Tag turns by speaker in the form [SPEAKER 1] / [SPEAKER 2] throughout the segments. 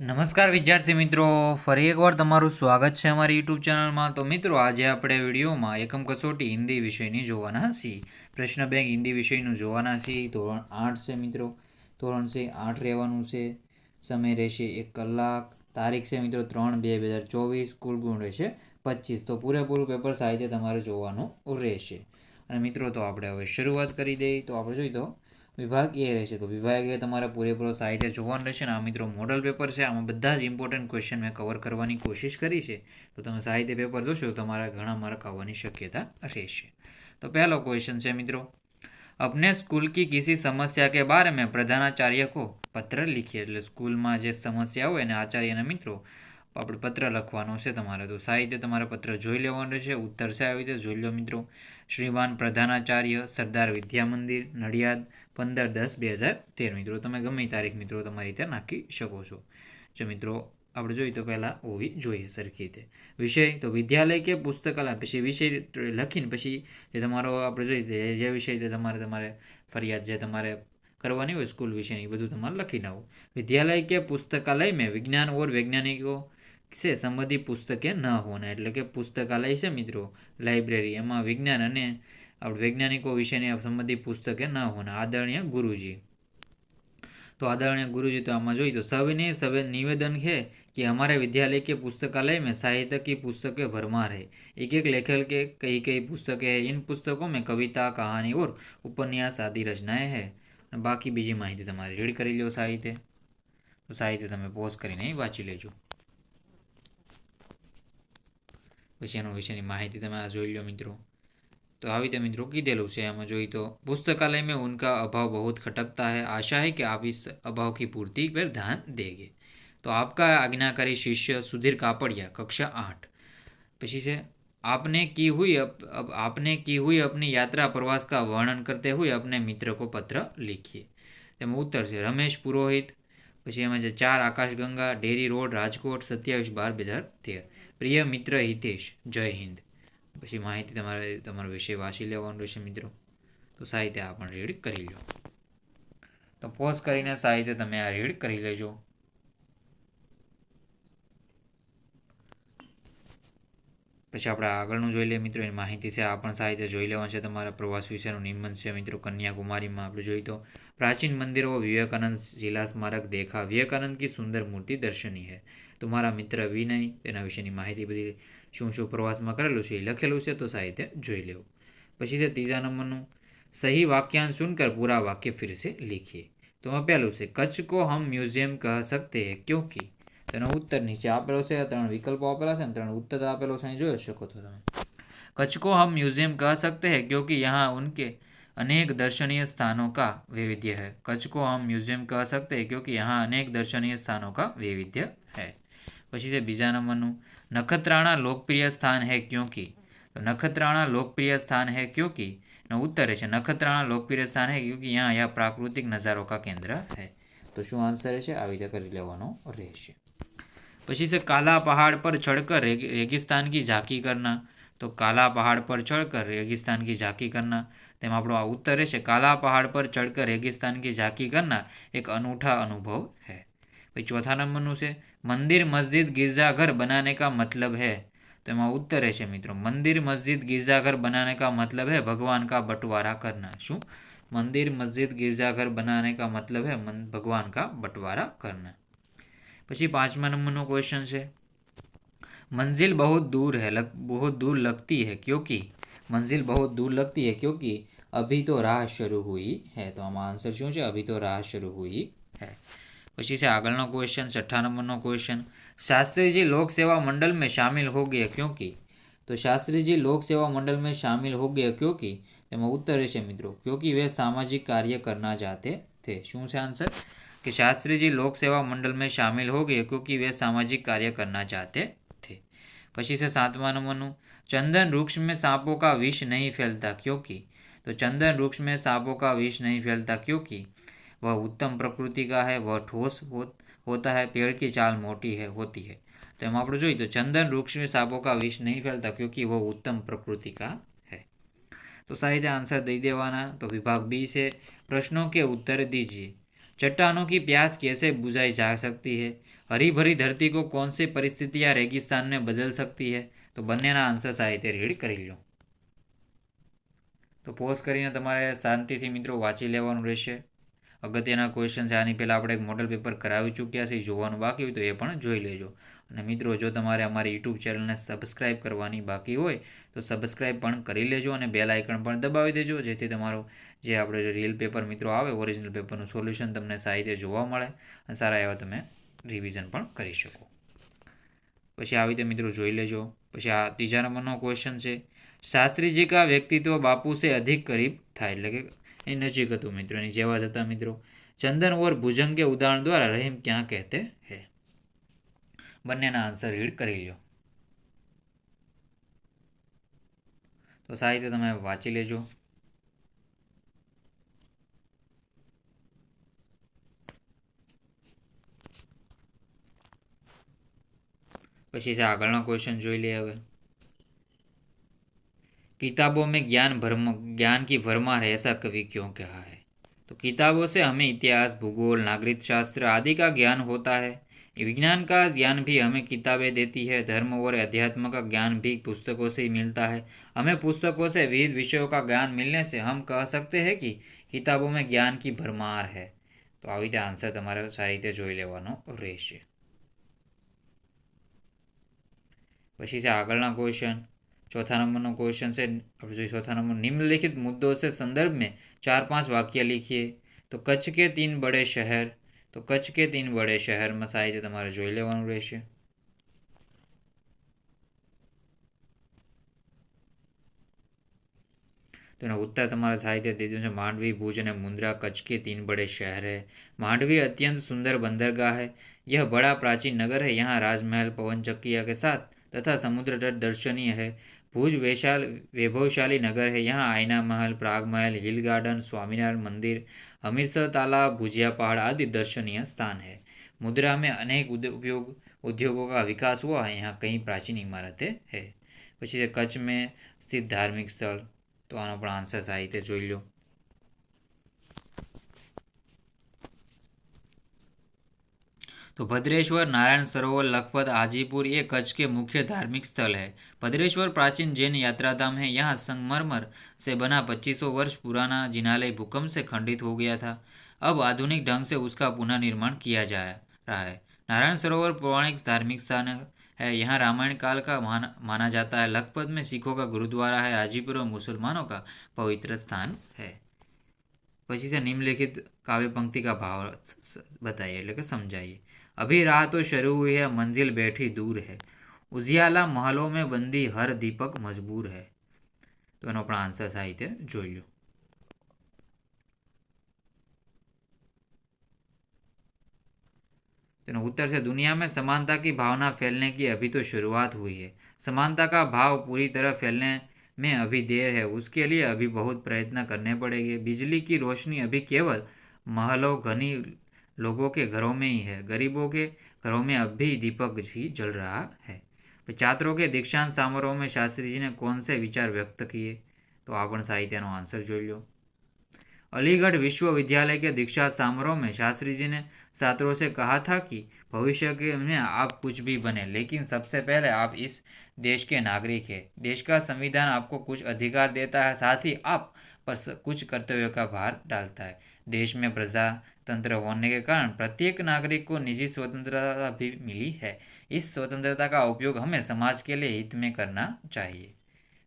[SPEAKER 1] નમસ્કાર વિદ્યાર્થી મિત્રો, ફરી એકવાર તમારું સ્વાગત છે અમારી યુટ્યુબ ચેનલમાં. તો મિત્રો, આજે આપણે વિડીયોમાં એકમ કસોટી હિન્દી વિષયની જોવાના છીએ. પ્રશ્ન બેંક હિન્દી વિષયનું જોવાના છીએ. ધોરણ 8 છે મિત્રો. ધોરણ છે 8 રહેવાનું છે. સમય રહેશે 1 કલાક. તારીખ છે મિત્રો 3/2/2024. કુલ ગુણ રહેશે 25. તો પૂરેપૂરું પેપર સાહિત્ય તમારે જોવાનું રહેશે. અને મિત્રો, તો આપણે હવે શરૂઆત કરી દઈએ. તો આપણે જોઈએ તો વિભાગ એ રહેશે. તો વિભાગ એ તમારે પૂરેપૂરો સાહિત્ય જોવાનું રહેશે. અને આ મિત્રો મોડલ પેપર છે. આમાં બધા જ ઇમ્પોર્ટન્ટ ક્વેશ્ચન મેં કવર કરવાની કોશિશ કરી છે. તો તમે સાહિત્ય પેપર જોશો તો તમારા ઘણા માર્ક આવવાની શક્યતા રહેશે. તો પહેલો ક્વેશ્ચન છે મિત્રો, अपने स्कूल की किसी समस्या के बारे में प्रधानाचार्य को पत्र लिखिए. એટલે સ્કૂલમાં જે સમસ્યા હોય ને આચાર્યના મિત્રો આપણે પત્ર લખવાનો છે તમારે. તો સાહિત્ય તમારે પત્ર જોઈ લેવાનું રહેશે. ઉત્તર છે આવી રીતે જોઈ લો મિત્રો. શ્રીમાન પ્રધાનાચાર્ય, સરદાર વિદ્યા મંદિર, નડિયાદ, 15/10/2013. મિત્રો તમે ગમે તારીખ મિત્રો તમારી રીતે નાખી શકો છો. જો મિત્રો આપણે જોઈએ તો પહેલાં હોવી જોઈએ સરખી રીતે. વિષય તો વિદ્યાલય કે પુસ્તકાલય, પછી વિષય લખીને પછી જે તમારો આપણે જોઈએ જે વિષય તે તમારે ફરિયાદ જે તમારે કરવાની હોય સ્કૂલ વિશેની બધું તમારે લખીને આવું. વિદ્યાલય કે પુસ્તકાલય મેં વિજ્ઞાન और वैज्ञानिको से संबंधित पुस्तकें न होना. એટલે કે પુસ્તકાલય છે મિત્રો, લાઇબ્રેરી, એમાં વિજ્ઞાન અને આપણે વૈજ્ઞાનિકો વિશેની સંબંધિત પુસ્તકે ન હોના. આદરણીય गुरुजी. तो आदरणीय गुरुजी, तो आम जो सविनय सवे निवेदन है कि हमारे विद्यालय के पुस्तकालय में साहित्य की पुस्तकें भरमार है. एक एक लेखक के कई कई पुस्तकें हैं. इन पुस्तकों में कविता, कहानी और उपन्यास आदि रचनाएं हैं. बाकी बीजी माहिती तमारे रीड कर लो साहित्य. तो साहित्य तमे पॉज करीने वाँची लेजो. पछी एना विषयनी माहिती तमे आ जोई लो मित्रों. तो આવી રીતે મિત્રો કીધેલું છે. એમાં જોઈએ તો पुस्तकालय में उनका अभाव बहुत खटकता है. आशा है कि आप इस अभाव की पूर्ति पर ध्यान देंगे. तो आपका आज्ञाकारी शिष्य सुधीर कापड़िया, कक्षा 8. પછી છે आपने की हुई अपनी यात्रा प्रवास का वर्णन करते हुए अपने मित्र को पत्र लिखिए. તેમાં ઉત્તર છે રમેશ પુરોહિત. પછી એમાં છે 4 આકાશગંગા, ડેરી રોડ, રાજકોટ, 27/12/2013. પ્રિય મિત્ર હિતેશ, જય હિન્દ. પછી માહિતી તમારો વિષય વાંચી લેવાનું રહેશે મિત્રો. તો સાહિત્ય આ પણ રીડ કરી લો. તો પોઝ કરીને સાહિત્ય તમે આ રીડ કરી લેજો. પછી આપણે આગળનું જોઈ લઈએ મિત્રો. એની માહિતી છે આ પણ સાહિત્ય જોઈ લેવાનું છે. તમારા પ્રવાસ વિશેનું નિબંધ છે મિત્રો. કન્યાકુમારીમાં આપણે જોઈએ તો प्राचीन मंदिरों विवेकानंद जिला स्मारक देखा, विवेकानंद की सुंदर मूर्ति दर्शनी है. तुम्हारा मित्र विनय तेना विषयની માહિતી બધી શું શું પ્રવાસમાં કરેલું છે એ લખેલું છે. તો સાહિત્ય જોઈ લેવું. પછી છે ત્રીજા નંબરનું, सही वाक्यांश सुनकर पूरा वाक्य फिर से लिखिए. तो એમાં પહેલું છે कच्छ को हम म्यूजियम कह सकते हैं क्योंकि. તેનો ઉત્તર નીચે આપેલો છે. 3 વિકલ્પો આપેલા છે અને 3 उत्तर આપેલો છે. અહીં જોઈ શકો છો તમે. कच्छ को हम म्यूजियम कह सकते हैं क्योंकि यहाँ उनके अनेक दर्शनीय स्थानों का वैविध्य है. कच्छ को हम म्यूजियम कह सकते हैं क्योंकि यहाँ अनेक दर्शनीय स्थानों का वैविध्य है. પછી છે બીજા નંબરનું, નખત્રાણા લોકપ્રિય સ્થાન है क्योंकि. तो नखत्राणा लोकप्रिय स्थान है क्योंकि નો ઉત્તર છે નખત્રાણા લોકપ્રિય સ્થાન है क्योंकि यहाँ यह प्राकृतिक नज़ारों का केंद्र है. तो શું આન્સર છે આવી રીતે કરી લેવાનો રહેશે. પછી છે કાલા પહાड़ पर चढ़कर रेगिस्तान की झांकी करना. तो काला पहाड़ पर चढ़कर रेगिस्तान की झांकी करना. તેમાં આપણો આ ઉત્તર રહેશે કાલા પહાड़ पर चढ़कर रेगिस्तान की झांकी करना एक अनूठा अनुभव है. પછી ચોથા નંબરનું છે મંદિર મસ્જિદ गिरजाघर बनाने का मतलब है. तो એમાં ઉત્તર રહેશે મિત્રો મંદિર મસ્જિદ गिरजाघर बनाने का मतलब है भगवान का बंटवारा करना. શું મંદિર મસ્જિદ गिरजाघर बनाने का मतलब है भगवान का बंटवारा करना. પછી પાંચમા નંબરનો ક્વેશ્ચન છે मंजिल बहुत दूर लगती है क्योंकि. मंजिल बहुत दूर लगती है क्योंकि अभी तो राह शुरू हुई है. तो आमा आंसर શું છે अभी तो राह शुरू हुई है. પછી છે આગળનો ક્વેશ્ચન 6 નંબરનો ક્વેશ્ચન शास्त्री जी लोक सेवा मंडल में शामिल हो गए क्योंकि. तो शास्त्री जी लोक सेवा मंडल में शामिल हो गए क्योंकि તેમાં ઉત્તર રહેશે મિત્રો क्योंकि वे सामाजिक कार्य करना चाहते थे. શું છે આન્સર कि शास्त्री जी लोक सेवा मंडल में शामिल हो गए क्योंकि वे सामाजिक कार्य करना चाहते थे. પછી છે 7મા નંબરનું चंदन वृक्ष में सांपों का विष नहीं फैलता क्योंकि. तो चंदन वृक्ष में सांपों का विष नहीं फैलता क्योंकि वह उत्तम प्रकृति का है, वह ठोस होता है, पेड़ की चाल मोटी होती है. तो એમાં આપણે જોઈએ તો चंदन वृक्ष में सांपों का विष नहीं फैलता क्योंकि वह उत्तम प्रकृति का है. तो साहित्य आंसर दे देवाना. तो विभाग बी से प्रश्नों के उत्तर दीजिए. चट्टानों की प्यास कैसे बुझाई जा सकती है. हरी भरी धरती को कौन सी परिस्थितियां रेगिस्तान में बदल सकती है? तो બંનેના આન્સર સાહિત્ય રીડ કરી લો. તો પોઝ કરીને તમારે શાંતિથી મિત્રો વાંચી લેવાનું રહેશે. અગત્યના ક્વેશ્ચન છે. આની પહેલાં આપણે એક મોડલ પેપર કરાવી ચૂક્યા છે. જોવાનું બાકી હોય તો એ પણ જોઈ લેજો. અને મિત્રો જો તમારે અમારી યુટ્યુબ ચેનલને સબસ્ક્રાઈબ કરવાની બાકી હોય તો સબસ્ક્રાઈબ પણ કરી લેજો અને બેલ આઇકન પણ દબાવી દેજો, જેથી તમારો જે આપણે રિયલ પેપર મિત્રો આવે ઓરિજિનલ પેપરનું સોલ્યુશન તમને સાહિત્ય જોવા મળે અને સારા એવા તમે રિવિઝન પણ કરી શકો. પછી આવી રીતે મિત્રો જોઈ લેજો. પછી આ ત્રીજા નંબરનો ક્વેશ્ચન છે, શાસ્ત્રીજી કા વ્યક્તિત્વ બાપુ સે અધિક કરીબ था, એટલે કે એ નજીક હતું મિત્રો, એની જેવા જ હતા મિત્રો. ચંદન ઓર ભુજંગ કે ઉદાહરણ દ્વારા રહીમ ક્યાં કહેતે હે? બંનેના આન્સર રીડ કરી લો. તો સાહિત્ય તમે વાંચી લેજો. પછી છે આગળનો ક્વેશ્ચન જોઈ લે હવે. किताबों में ज्ञान की भरमार है, ऐसा कवि क्यों कहा है? तो किताबों से हमें इतिहास, भूगोल, नागरिक शास्त्र आदि का ज्ञान होता है. विज्ञान का ज्ञान भी हमें किताबें देती है. धर्म और अध्यात्म का ज्ञान भी पुस्तकों से ही मिलता है. हमें पुस्तकों से विविध विषयों का ज्ञान मिलने से हम कह सकते हैं कि किताबों में ज्ञान की भरमार है. तो આવી રીતે આન્સર તમારે સારી રીતે જોઈ લેવાનો રહેશે. પછી છે આગળના ક્વેશ્ચન. चौथा नंबर क्वेश्चन से चौथा नंबर, निम्नलिखित मुद्दों से संदर्भ में 4-5 वाक्य लिखिए. तो कच्छ के 3 बड़े शहर, तो कच्छ के 3 बड़े शहर में साहित्य તમારે જોઈ લેવાનું રહેશે. तो એનો उत्तर તમારે સાહિત્ય દे દીધું છે, मांडवी, भुज और मुंद्रा कच्छ के 3 बड़े शहर है. मांडवी अत्यंत सुंदर बंदरगाह है. यह बड़ा प्राचीन नगर है. यहाँ राजमहल, पवन चक्किया के साथ तथा समुद्र तट दर्शनीय है. भुज वैभवशाली नगर है. यहाँ आईना महल, प्राग महल, हिल गार्डन, स्वामीनारायण मंदिर, हमीरसर तालाब, भुजिया पहाड़ आदि दर्शनीय स्थान है. मुद्रा में अनेक उद्योगों का विकास हुआ है. यहाँ कई प्राचीन इमारतें हैं. પછી કચ્છ में स्थित धार्मिक स्थल, तो આનો પણ આન્સર સાહિત્ય જોઈ લો. तो भद्रेश्वर, नारायण सरोवर, लखपत, हाजीपुर ये कच्छ के मुख्य धार्मिक स्थल है. भद्रेश्वर प्राचीन जैन यात्राधाम है. यहाँ संगमरमर से बना 2500 वर्ष पुराना जिनालय भूकंप से खंडित हो गया था. अब आधुनिक ढंग से उसका पुनर्निर्माण किया जा रहा है. नारायण सरोवर पौराणिक धार्मिक स्थान है. यहाँ रामायण काल का माना जाता है. लखपत में सिखों का गुरुद्वारा है. हाजीपुर में मुसलमानों का पवित्र स्थान है. પછી से निम्नलिखित काव्य पंक्ति का भाव बताइए, એટલે કે સમજાइए. अभी राह तो शुरू हुई है, मंजिल बैठी दूर है. उजियाला महलों में बंदी हर दीपक मजबूर है. तो એનો પણ આન્સર સાહિત્ય જોઈ લો. તેનો उत्तर से दुनिया में समानता की भावना फैलने की अभी तो शुरुआत हुई है. समानता का भाव पूरी तरह फैलने में अभी देर है. उसके लिए अभी बहुत प्रयत्न करने पड़ेंगे. बिजली की रोशनी अभी केवल महलों घनी लोगों के घरों में ही है. गरीबों के घरों में अब भी दीपक ही जल रहा है. छात्रों के दीक्षांत समारोह में शास्त्री जी ने कौन से विचार व्यक्त किए? तो आपण साहित्यનો आंसर જોઈ લો. अलीगढ़ विश्वविद्यालय के दीक्षांत समारोह में शास्त्री जी ने छात्रों से कहा था कि भविष्य के में आप कुछ भी बने, लेकिन सबसे पहले आप इस देश के नागरिक हैं. देश का संविधान आपको कुछ अधिकार देता है, साथ ही आप पर कुछ कर्तव्यों का भार डालता है. देश में प्रजातंत्र होने के कारण प्रत्येक नागरिक को निजी स्वतंत्रता भी मिली है. इस स्वतंत्रता का उपयोग हमें समाज के लिए हित में करना चाहिए.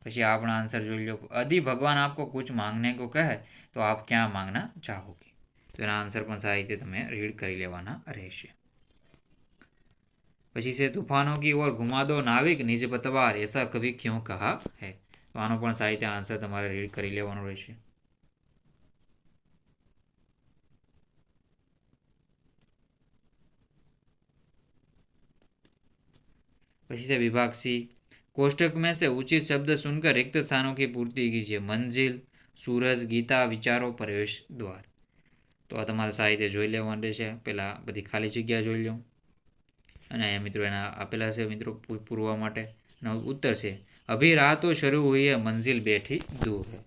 [SPEAKER 1] પછી આપણા આન્સર જોઈ લો. यदि भगवान आपको कुछ मांगने को कहे तो आप क्या मांगना चाहोगे? तो એના આન્સર પણ સાહિત્ય તમે રીડ કરી લેવાના રહેશે. પછી છે तूफानों की ओर घुमा दो नाविक निज पतवार, ऐसा कवि क्यों कहा है? तो આનો પણ સાહિત્ય આન્સર તમારે રીડ કરી લેવાનો રહેશે. પછી છે વિભાગ સી. कोष्टक में से उचित शब्द सुनकर रिक्त स्थानों की पूर्ति कीजिए. मंजिल, सूरज, गीता, विचारो, प्रवेश द्वार. तो आ તમારે સાહિત્ય જોઈ લેવાનું રહેશે. પહેલાં બધી ખાલી જગ્યા જોઈ લો અને અહીંયા મિત્રો એના આપેલા છે મિત્રો પૂરવા માટે. उत्तर છે अभी राह तो शुरू हुई है, मंजिल बैठी दूर है.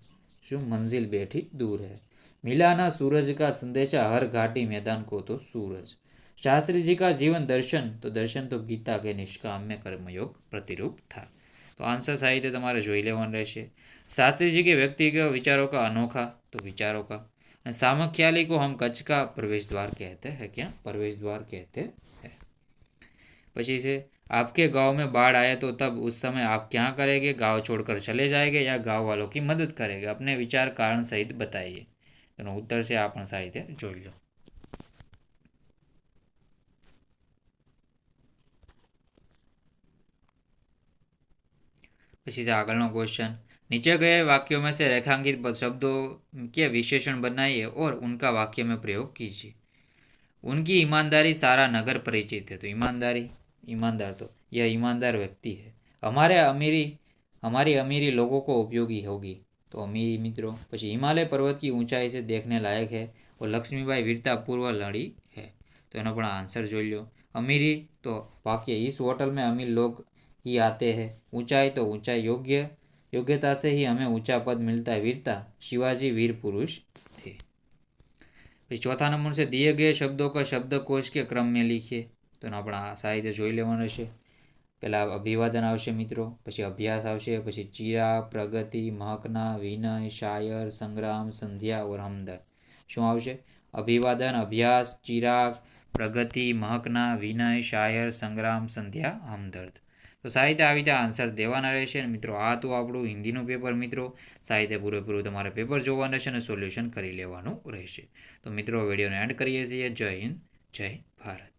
[SPEAKER 1] શું મંજિલ બેઠી દૂર है. मिला ना सूरज का संदेशा, हर घाटी मैदान को तो सूरज. शास्त्री जी का जीवन दर्शन, तो दर्शन तो गीता के निष्काम्य कर्मयोग प्रतिरूप था। तो आंसर साहित्य તમારે જોઈ લેવાનું રહેશે। शास्त्री जी के व्यक्तिगत विचारों का अनोखा, तो विचारों का। सामख्याली को हम कच्छ का प्रवेश द्वार कहते हैं, क्या प्रवेश द्वार कहते हैं। पची से आपके गांव में बाढ़ आए तो तब उस समय आप क्या करेंगे, गांव छोड़कर चले जाएंगे या गांव वालों की मदद करेंगे, अपने विचार कारण सहित बताइए। तो उत्तर से आप साहित्य જોઈ લો। पीछे से आगलनो क्वेश्चन, नीचे गए वाक्यों में से रेखांकित शब्दों के विशेषण बनाइए और उनका वाक्य में प्रयोग कीजिए। उनकी ईमानदारी सारा नगर परिचित है, तो ईमानदारी, ईमानदार, तो यह ईमानदार व्यक्ति है। हमारी अमीरी लोगों को उपयोगी होगी, तो अमीरी मित्रों। પછી हिमालय पर्वत की ऊंचाई से देखने लायक है और लक्ष्मीबाई वीरतापूर्वक लड़ी है, तो એનો પણ આન્સર જોઈ લો। अमीरी, तो वाक्य इस होटल में अमीर लोग ही आते हैं। ऊंचाई, तो ऊंचाई योग्यता से ही हमें ऊंचा पद मिलता है। वीरता, शिवाजी वीर पुरुष थे। फिर चौथा नंबर से दिए गए शब्दों का शब्दकोश के क्रम में लिखिए, तो अपना साहित्य જોઈ લેવાનું છે। પહેલાં અભિવાદન આવશે મિત્રો, પછી અભ્યાસ આવશે, પછી ચિરાગ, પ્રગતિ, મહકના, વિનય, શાયર, સંગ્રામ, સંધ્યા और हमदर्द। શું આવશે? અભિવાદન, અભ્યાસ, ચિરાગ, પ્રગતિ, મહકના, વિનય, શાયર, સંગ્રામ, સંધ્યા, हमदर्द। તો સાહિત્ય આવી રીતે આન્સર દેવાના રહેશે ને મિત્રો। આ તો આપણું હિન્દીનું પેપર મિત્રો। સાહિત્ય પૂરેપૂરું તમારે પેપર જોવાનું રહેશે અને સોલ્યુશન કરી લેવાનું રહેશે। તો મિત્રો વિડીયોને એન્ડ કરીએ છીએ। જય હિન્દ, જય ભારત।